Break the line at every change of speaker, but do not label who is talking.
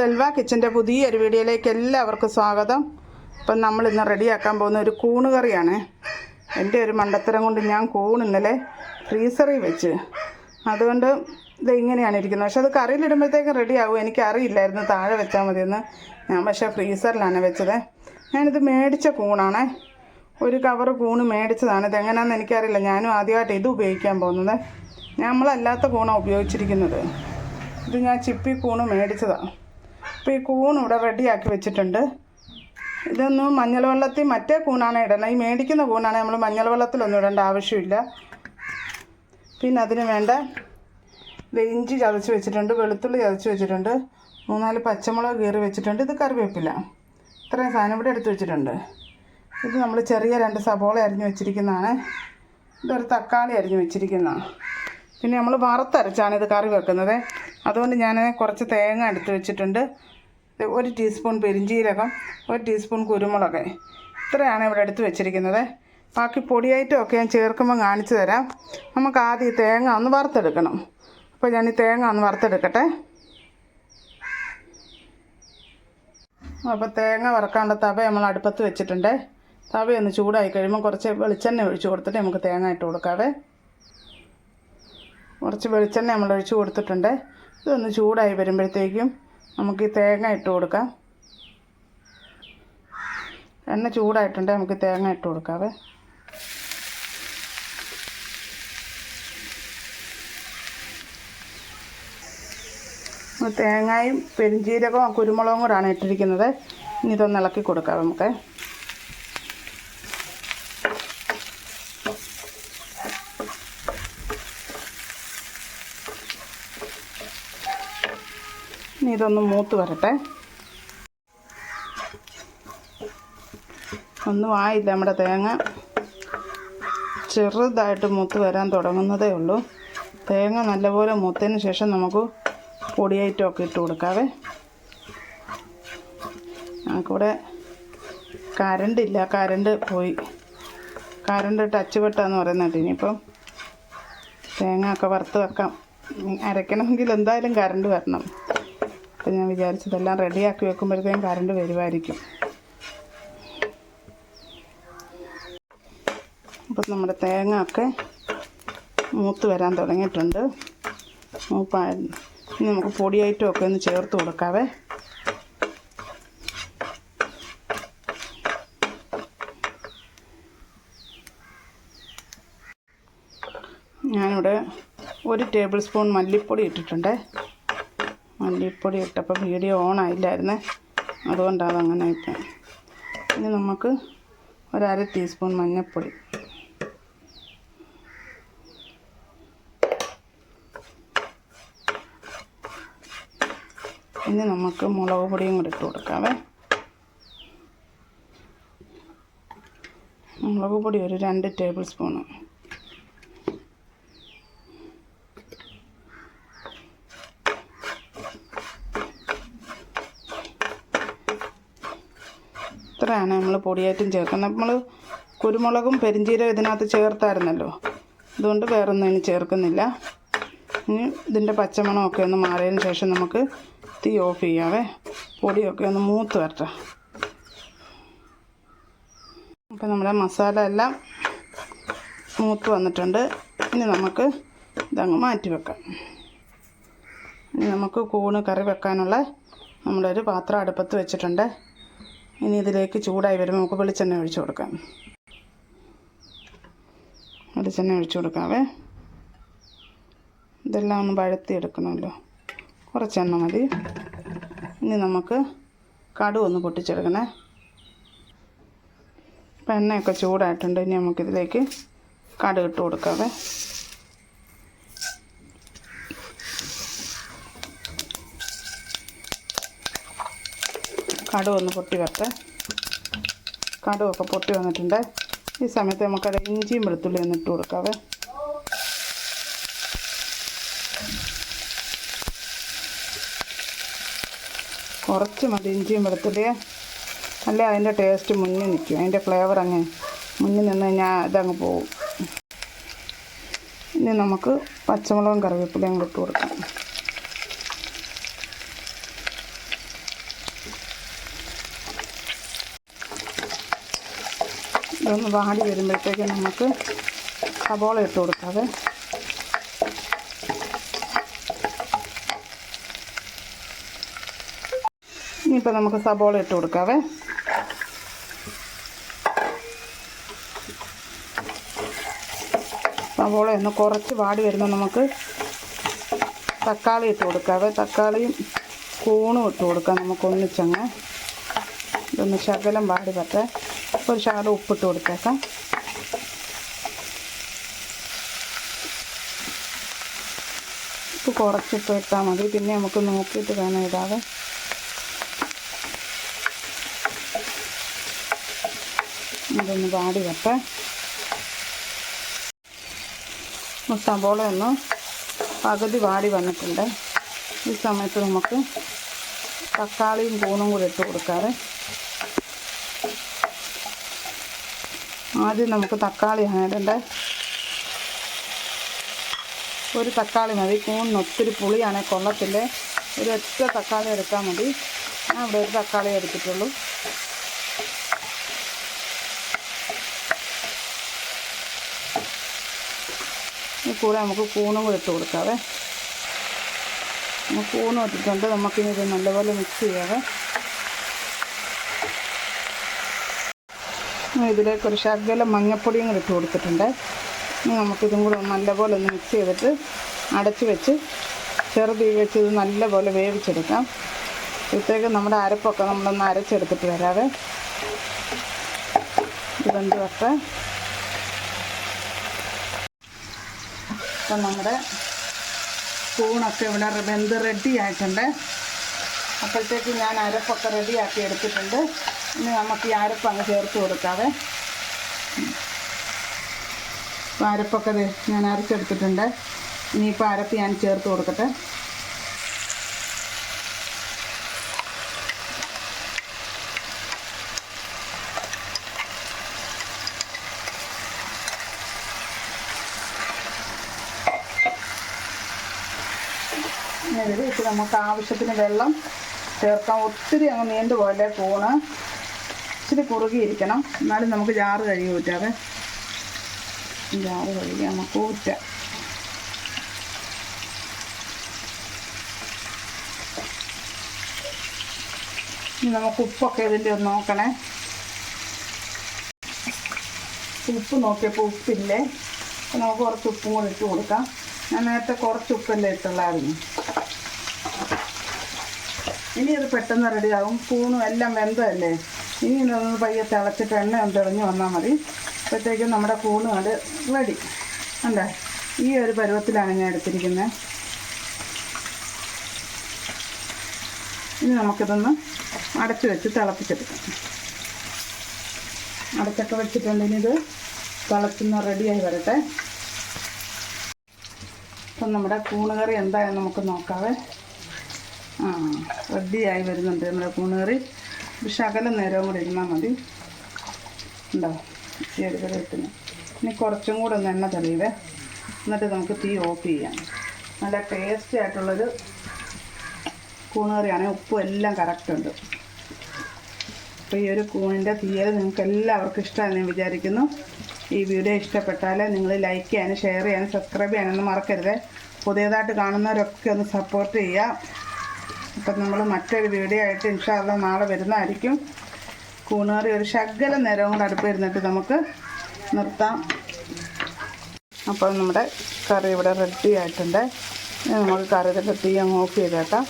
സെൽവ കിച്ചൻ്റെ പുതിയൊരു വീഡിയോയിലേക്ക് എല്ലാവർക്കും സ്വാഗതം. ഇപ്പം നമ്മളിന്ന് റെഡിയാക്കാൻ പോകുന്ന ഒരു കൂണ് കറിയാണ്. എൻ്റെ ഒരു മണ്ടത്തരം കൊണ്ട് ഞാൻ കൂൺ ഇന്നലെ ഫ്രീസറിൽ വെച്ച്, അതുകൊണ്ട് ഇത് ഇങ്ങനെയാണ് ഇരിക്കുന്നത്. പക്ഷെ അത് കറിയിലിടുമ്പോഴത്തേക്കും റെഡിയാകും. എനിക്കറിയില്ലായിരുന്നു താഴെ വെച്ചാൽ മതിയെന്ന്. ഞാൻ പക്ഷേ ഫ്രീസറിലാണ് വെച്ചത്. ഞാനിത് മേടിച്ച കൂണാണ്, ഒരു കവറ് കൂണ് മേടിച്ചതാണ്. ഇതെങ്ങനെയാണെന്ന് എനിക്കറിയില്ല. ഞാനും ആദ്യമായിട്ട് ഇത് ഉപയോഗിക്കാൻ പോകുന്നത്. നമ്മളല്ലാത്ത കൂണാണ് ഉപയോഗിച്ചിരിക്കുന്നത്. ഇത് ഞാൻ ചിപ്പി കൂണ് മേടിച്ചതാണ്. അപ്പോൾ ഈ കൂൺ ഇവിടെ റെഡിയാക്കി വെച്ചിട്ടുണ്ട്. ഇതൊന്നും മഞ്ഞൾ വെള്ളത്തിൽ മറ്റേ കൂണാണ് ഇടണം. ഈ മേടിക്കുന്ന കൂണാണ് നമ്മൾ മഞ്ഞൾ വെള്ളത്തിലൊന്നും ഇടേണ്ട ആവശ്യമില്ല. പിന്നെ അതിന് വേണ്ട ഇഞ്ചി ചതച്ച് വെച്ചിട്ടുണ്ട്, വെളുത്തുള്ളി ചതച്ച് വെച്ചിട്ടുണ്ട്, 3-4 പച്ചമുളക് കീറി വെച്ചിട്ടുണ്ട്. ഇത് കറിവേപ്പില. ഇത്രയും സാധനം ഇവിടെ എടുത്ത് വെച്ചിട്ടുണ്ട്. ഇത് നമ്മൾ ചെറിയ 2 സബോള അരിഞ്ഞ് വെച്ചിരിക്കുന്നതാണ്. ഇതൊരു തക്കാളി അരിഞ്ഞ് വെച്ചിരിക്കുന്നതാണ്. പിന്നെ നമ്മൾ വറുത്തരച്ചാണ് ഇത് കറി വെക്കുന്നത്. അതുകൊണ്ട് ഞാൻ കുറച്ച് തേങ്ങ എടുത്ത് വെച്ചിട്ടുണ്ട്. 1 ടീസ്പൂൺ പെരിഞ്ചീരകം, 1 ടീസ്പൂൺ കുരുമുളക്, ഇത്രയാണ് ഇവിടെ എടുത്ത് വെച്ചിരിക്കുന്നത്. ബാക്കി പൊടിയായിട്ടൊക്കെ ഞാൻ ചേർക്കുമ്പോൾ കാണിച്ചു തരാം. നമുക്ക് ആദ്യം ഈ തേങ്ങ ഒന്ന് വറുത്തെടുക്കണം. അപ്പോൾ ഞാൻ ഈ തേങ്ങ ഒന്ന് വറുത്തെടുക്കട്ടെ. അപ്പോൾ തേങ്ങ വറക്കാനുള്ള തവ നമ്മൾ അടുപ്പത്ത് വെച്ചിട്ടുണ്ട്. തവയൊന്ന് ചൂടായി കഴിയുമ്പോൾ കുറച്ച് വെളിച്ചെണ്ണ ഒഴിച്ച് കൊടുത്തിട്ട് നമുക്ക് തേങ്ങ ഇട്ട് കൊടുക്കാവേ. കുറച്ച് വെളിച്ചെണ്ണ നമ്മൾ ഒഴിച്ച് കൊടുത്തിട്ടുണ്ട്. ഇതൊന്ന് ചൂടായി വരുമ്പോഴത്തേക്കും നമുക്ക് ഈ തേങ്ങ ഇട്ട് കൊടുക്കാം. എണ്ണ ചൂടായിട്ടുണ്ട്, നമുക്ക് തേങ്ങ ഇട്ട് കൊടുക്കാവേ. തേങ്ങയും പെരിഞ്ചീരകവും കുരുമുളകും കൂടാണ് ഇട്ടിരിക്കുന്നത്. ഇനി ഇതൊന്ന് ഇളക്കി കൊടുക്കാം നമുക്ക്. ഇനി ഇതൊന്ന് മൂത്ത് വരട്ടെ. ഒന്നും ആയില്ല, നമ്മുടെ തേങ്ങ ചെറുതായിട്ട് മൂത്ത് വരാൻ തുടങ്ങുന്നതേ ഉള്ളൂ. തേങ്ങ നല്ലപോലെ മൂത്തതിന് ശേഷം നമുക്ക് പൊടിയായിട്ടൊക്കെ ഇട്ട് കൊടുക്കാവേ. ഞങ്ങൾക്കിവിടെ കരണ്ടില്ല, കരണ്ട് പോയി. കരണ്ട് ടച്ച് വെട്ടാന്ന് പറയുന്നത്. ഇനിയിപ്പം തേങ്ങ ഒക്കെ വറുത്ത് വെക്കാം. അരയ്ക്കണമെങ്കിൽ എന്തായാലും കരണ്ട് വരണം. അപ്പം ഞാൻ വിചാരിച്ചതെല്ലാം റെഡിയാക്കി വെക്കുമ്പോഴത്തേക്കും കറണ്ട് വരുമായിരിക്കും. അപ്പം നമ്മുടെ തേങ്ങ ഒക്കെ മൂത്ത് വരാൻ തുടങ്ങിയിട്ടുണ്ട്. ഇനി നമുക്ക് പൊടിയായിട്ടും ഒക്കെ ഒന്ന് ചേർത്ത് കൊടുക്കാവേ. ഞാനിവിടെ 1 ടേബിൾ സ്പൂൺ മല്ലിപ്പൊടി ഇട്ടിട്ടുണ്ട്. മല്ലിപ്പൊടി ഇട്ടപ്പോൾ വീഡിയോ ഓൺ ആയില്ലായിരുന്നേ, അതുകൊണ്ടാണ് അങ്ങനെ ഇപ്പം. ഇനി നമുക്ക് 1/2 ടീസ്പൂൺ മഞ്ഞൾപ്പൊടി, ഇനി നമുക്ക് മുളക് പൊടിയും കൂടി ഇട്ട് കൊടുക്കാവേ. മുളക് പൊടി ഒരു 2 ടേബിൾ സ്പൂണ്. ഇത്രയാണ് നമ്മൾ പൊടിയായിട്ടും ചേർക്കുന്നത്. നമ്മൾ കുരുമുളകും പെരിഞ്ചീരകം ഇതിനകത്ത് ചേർത്തായിരുന്നല്ലോ, അതുകൊണ്ട് വേറൊന്നും ഇനി ചേർക്കുന്നില്ല. ഇനി ഇതിൻ്റെ പച്ചമണമൊക്കെ ഒന്ന് മാറിയതിന് ശേഷം നമുക്ക് തീ ഓഫ് ചെയ്യാവേ. പൊടിയൊക്കെ ഒന്ന് മൂത്ത് വരട്ടെ. അപ്പോൾ നമ്മുടെ മസാല എല്ലാം മൂത്ത് വന്നിട്ടുണ്ട്. ഇനി നമുക്ക് ഇതങ്ങ് മാറ്റി വെക്കാം. ഇനി നമുക്ക് കൂണ് കറി വെക്കാനുള്ള നമ്മളൊരു പാത്രം അടുപ്പത്ത് വെച്ചിട്ടുണ്ട്. ഇനി ഇതിലേക്ക് ചൂടായി വരുമ്പോൾ നമുക്ക് വെളിച്ചെണ്ണ ഒഴിച്ച് കൊടുക്കാം. വെളിച്ചെണ്ണ ഒഴിച്ച് കൊടുക്കാവേ. ഇതെല്ലാം ഒന്ന് വഴത്തിയെടുക്കണമല്ലോ, കുറച്ചെണ്ണ മതി. ഇനി നമുക്ക് കടുക് ഒന്ന് പൊട്ടിച്ചെടുക്കണേ. ഇപ്പം എണ്ണയൊക്കെ ചൂടായിട്ടുണ്ട്. ഇനി നമുക്കിതിലേക്ക് കടുക് ഇട്ട് കൊടുക്കാവേ. കടുക് ഒന്ന് പൊട്ടി വരട്ടെ. കടുകൊക്കെ പൊട്ടി വന്നിട്ടുണ്ട്. ഈ സമയത്ത് നമുക്കത് ഇഞ്ചിയും വെളുത്തുള്ളി ഒന്ന് ഇട്ട് കൊടുക്കാവേ. കുറച്ച് മതി ഇഞ്ചിയും വെളുത്തുള്ളിയെ, അല്ലേ അതിൻ്റെ ടേസ്റ്റ് മുന്നിൽ നിൽക്കും. അതിൻ്റെ ഫ്ലേവർ അങ്ങ് മുന്നിൽ നിന്ന് കഴിഞ്ഞാൽ ഇതങ്ങ് പോകും. ഇനി നമുക്ക് പച്ചമുളകും കറിവേപ്പിലയും ഇട്ട് കൊടുക്കാം. ഇതൊന്ന് വാടി വരുമ്പോഴത്തേക്ക് നമുക്ക് സബോള ഇട്ട് കൊടുക്കാതെ. ഇനിയിപ്പോൾ നമുക്ക് സബോള ഇട്ട് കൊടുക്കാവേ. സബോള ഒന്ന് കുറച്ച് വാടി വരുമ്പോൾ നമുക്ക് തക്കാളി ഇട്ട് കൊടുക്കാവേ. തക്കാളിയും കൂണും ഇട്ട് കൊടുക്കാം നമുക്ക് ഒന്നിച്ചങ്ങ്. ഇതൊന്ന് ശകലം വാടി പറ്റേ. ഒരു ശകലം ഉപ്പിട്ട് കൊടുത്തേക്കാം. ഉപ്പ് കുറച്ചിട്ട് ഇട്ടാൽ മതി, പിന്നെ നമുക്ക് നോക്കിയിട്ട് വേണം ഇടാതെ. ഇതൊന്ന് വാടി വട്ടെ. സബോള ഒന്ന് പകുതി വാടി വന്നിട്ടുണ്ട്. ഈ സമയത്ത് നമുക്ക് തക്കാളിയും കൂണും കൂടി ഇട്ട് കൊടുക്കാതെ. ആദ്യം നമുക്ക് തക്കാളി ഇടണ്ടേ. ഒരു തക്കാളി മതി. കൂണിന് ഒത്തിരി പുളിയാണെങ്കിൽ കൊള്ളത്തില്ലേ. ഒരു ഒറ്റ തക്കാളി എടുത്താൽ മതി. ഞാൻ ഇവിടെ ഒരു തക്കാളി എടുത്തിട്ടുള്ളൂ. ഈ കൂടെ നമുക്ക് കൂണും കൂടി ഇട്ട് കൊടുക്കാവേ. കൂണും ഇട്ടിട്ടുണ്ട്. നമുക്കിനി ഇത് നല്ലപോലെ മിക്സ് ചെയ്യാവേ. ഇതിലേക്കൊരു ശകലം മഞ്ഞൾപ്പൊടിയും കൂടി ഇട്ട് കൊടുത്തിട്ടുണ്ട്. ഇനി നമുക്കിതും കൂടെ നല്ലപോലെ ഒന്ന് മിക്സ് ചെയ്തിട്ട് അടച്ച് വെച്ച് ചെറുതീ വെച്ച് ഇത് നല്ലപോലെ വേവിച്ചെടുക്കാം. ഇപ്പോഴത്തേക്ക് നമ്മുടെ അരപ്പൊക്കെ നമ്മളൊന്ന് അരച്ചെടുത്തിട്ട് വരാവേ. ഇതെന്ത് വെക്കെ. അപ്പം നമ്മുടെ കൂണൊക്കെ ഇവിടെ വെന്ത് റെഡി ആയിട്ടുണ്ട്. അപ്പോഴത്തേക്ക് ഞാൻ അരപ്പൊക്കെ റെഡിയാക്കി എടുത്തിട്ടുണ്ട്. ഇനി നമുക്ക് ഈ അരപ്പ് അങ്ങ് ചേർത്ത് കൊടുക്കാവേ. അപ്പോൾ അരപ്പൊക്കെ ഞാൻ അരച്ചെടുത്തിട്ടുണ്ട്. ഇനിയിപ്പോൾ അരപ്പ് ഞാൻ ചേർത്ത് കൊടുക്കട്ടെ. ഇതിൽ ഇട്ട് നമുക്ക് ആവശ്യത്തിന് വെള്ളം ചേർക്കാം. ഒത്തിരി അങ്ങ് നീണ്ടു പോലെ കൂണ് ഇച്ചിരി കുറുകിയിരിക്കണം. എന്നാലും നമുക്ക് ജാറ് കഴുകി ഊറ്റാതെ. ജാറ് കഴുകി നമുക്ക് ഊറ്റാം. ഇനി നമുക്ക് ഉപ്പൊക്കെ ഇതിൻ്റെ ഒന്ന് നോക്കണേ. ഉപ്പ് നോക്കിയപ്പോൾ ഉപ്പില്ലേ. അപ്പോൾ നമുക്ക് കുറച്ച് ഉപ്പും കൂടി ഇട്ട് കൊടുക്കാം. ഞാൻ നേരത്തെ കുറച്ച് ഉപ്പല്ലേ ഇട്ടുള്ളായിരുന്നു. ഇനി ഇത് പെട്ടെന്ന് റെഡിയാകും. കൂണും എല്ലാം വെന്തതല്ലേ. ഇനി ഇതൊന്ന് പയ്യെ തിളച്ചിട്ട് എണ്ണ ഒന്ന് തെളിഞ്ഞ് വന്നാൽ മതി. അപ്പോഴത്തേക്കും നമ്മുടെ കൂണ് അത് റെഡി. അല്ലേ, ഈ ഒരു പരുവത്തിലാണ് ഞാൻ എടുത്തിരിക്കുന്നത്. ഇനി നമുക്കിതൊന്ന് അടച്ച് വെച്ച് തിളപ്പിച്ചെടുക്കാം. അടച്ചൊക്കെ വെച്ചിട്ടുണ്ടെങ്കിൽ ഇത് തിളച്ചൊന്ന് റെഡിയായി വരട്ടെ. അപ്പം നമ്മുടെ കൂണ് കറി എന്തായാലും നമുക്ക് നോക്കാവേ. റെഡിയായി വരുന്നുണ്ട് നമ്മുടെ കൂണ് കറി. ശകലം നേരവും കൂടെ ഇരുന്നാൽ മതി. ഉണ്ടോ ചേരുവരത്തിന്. ഇനി കുറച്ചും കൂടെ ഒന്ന് എണ്ണ തെളിയവേ. എന്നിട്ട് നമുക്ക് തീ ഓഫ് ചെയ്യാം. നല്ല ടേസ്റ്റി ആയിട്ടുള്ളൊരു കൂണ് കറിയാണ്. ഉപ്പും എല്ലാം കറക്റ്റ് ഉണ്ട്. അപ്പോൾ ഈ ഒരു കൂണിൻ്റെ തീയൽ നിങ്ങൾക്ക് എല്ലാവർക്കും ഇഷ്ടമാണെന്ന് ഞാൻ വിചാരിക്കുന്നു. ഈ വീഡിയോ ഇഷ്ടപ്പെട്ടാൽ നിങ്ങൾ ലൈക്ക് ചെയ്യാനും ഷെയർ ചെയ്യാനും സബ്സ്ക്രൈബ് ചെയ്യാനൊന്നും മറക്കരുത്. പുതിയതായിട്ട് കാണുന്നവരൊക്കെ ഒന്ന് സപ്പോർട്ട് ചെയ്യുക. അപ്പം നമ്മൾ മറ്റൊരു വീഡിയോ ആയിട്ട് ഇൻഷാ അല്ലാഹ് നാളെ വരുന്നതായിരിക്കും. കൂണ് കറി ഒരു ശകലം നേരം കൂടെ അടുപ്പ് ഇരുന്നിട്ട് നമുക്ക് നിർത്താം. അപ്പോൾ നമ്മുടെ കറി ഇവിടെ റെഡി ആയിട്ടുണ്ട്. നമുക്ക് കറിയുടെ തീ അങ്ങ് ഓഫ് ചെയ്തേക്കാം.